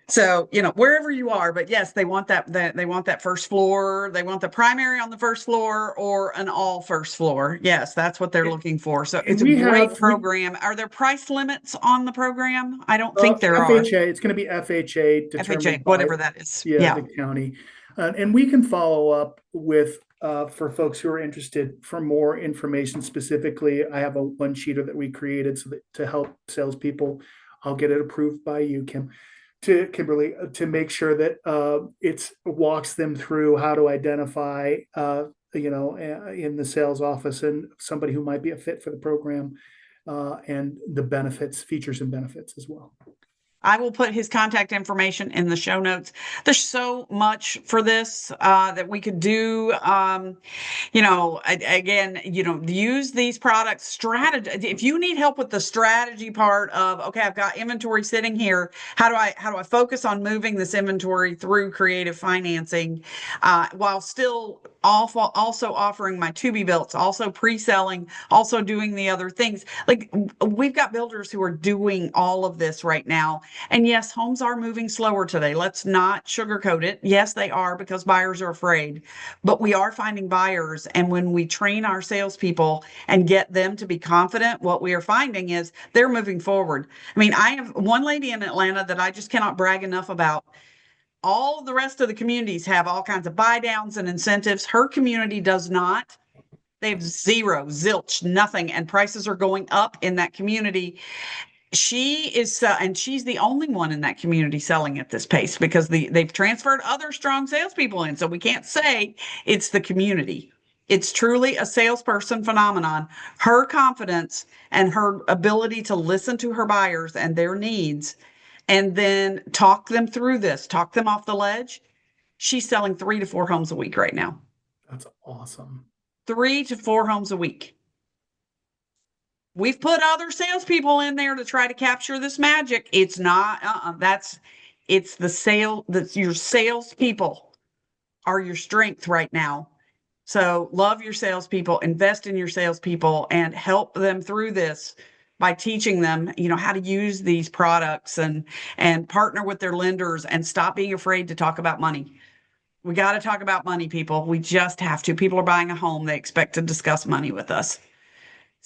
So, wherever you are, but yes, they want that first floor. They want the primary on the first floor or an all first floor. Yes, that's what they're looking for. So it's a great program. Are there price limits on the program? I don't think there are. FHA, it's going to be FHA, FHA, whatever that is. Yeah, the county. And we can follow up with, for folks who are interested for more information specifically, I have a one-sheeter that we created to help salespeople. I'll get it approved by you, Kimberly, to make sure that it walks them through how to identify, in the sales office and somebody who might be a fit for the program, and the benefits, features and benefits as well. I will put his contact information in the show notes. There's so much for this that we could do. Again, use these products. Strategy. If you need help with the strategy part of, okay, I've got inventory sitting here. How do I focus on moving this inventory through creative financing while still also offering my to-be-builts, also pre-selling, also doing the other things. Like we've got builders who are doing all of this right now. And yes, homes are moving slower today. Let's not sugarcoat it. Yes, they are, because buyers are afraid, but we are finding buyers. And when we train our salespeople and get them to be confident, what we are finding is they're moving forward. I mean, I have one lady in Atlanta that I just cannot brag enough about. All of the rest of the communities have all kinds of buy downs and incentives. Her community does not. They have zero, zilch, nothing, and prices are going up in that community. She is, and she's the only one in that community selling at this pace because they've transferred other strong salespeople in. So we can't say it's the community. It's truly a salesperson phenomenon. Her confidence and her ability to listen to her buyers and their needs and then talk them through this, talk them off the ledge. She's selling 3 to 4 homes a week right now. That's awesome. 3 to 4 homes a week. We've put other salespeople in there to try to capture this magic. It's not, it's your salespeople are your strength right now. So love your salespeople, invest in your salespeople, and help them through this by teaching them, how to use these products and partner with their lenders and stop being afraid to talk about money. We got to talk about money, people. We just have to. People are buying a home. They expect to discuss money with us.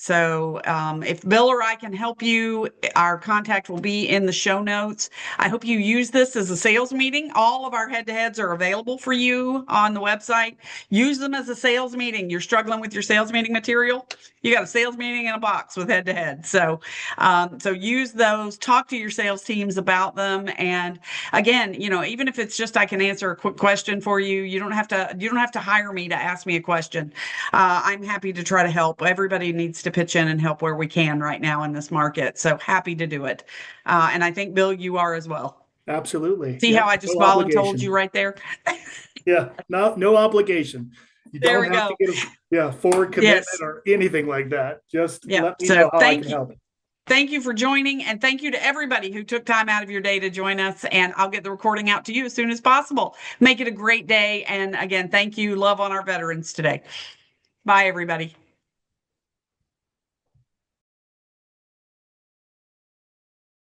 So if Bill or I can help you, our contact will be in the show notes. I hope you use this as a sales meeting. All of our head-to-heads are available for you on the website. Use them as a sales meeting. You're struggling with your sales meeting material. You got a sales meeting in a box with head-to-head. So use those. Talk to your sales teams about them. And again, even if it's just I can answer a quick question for you, you don't have to hire me to ask me a question. I'm happy to try to help. Everybody needs to pitch in and help where we can right now in this market. So happy to do it. And I think, Bill, you are as well. Absolutely. See Yeah. how I just No voluntold obligation. you right there? Yeah. No obligation. You There don't we have to go. get a forward commitment Yes. or anything like that. Just Yeah. let me So know how I can help. Thank you for joining, and thank you to everybody who took time out of your day to join us. And I'll get the recording out to you as soon as possible. Make it a great day. And again, thank you. Love on our veterans today. Bye, everybody.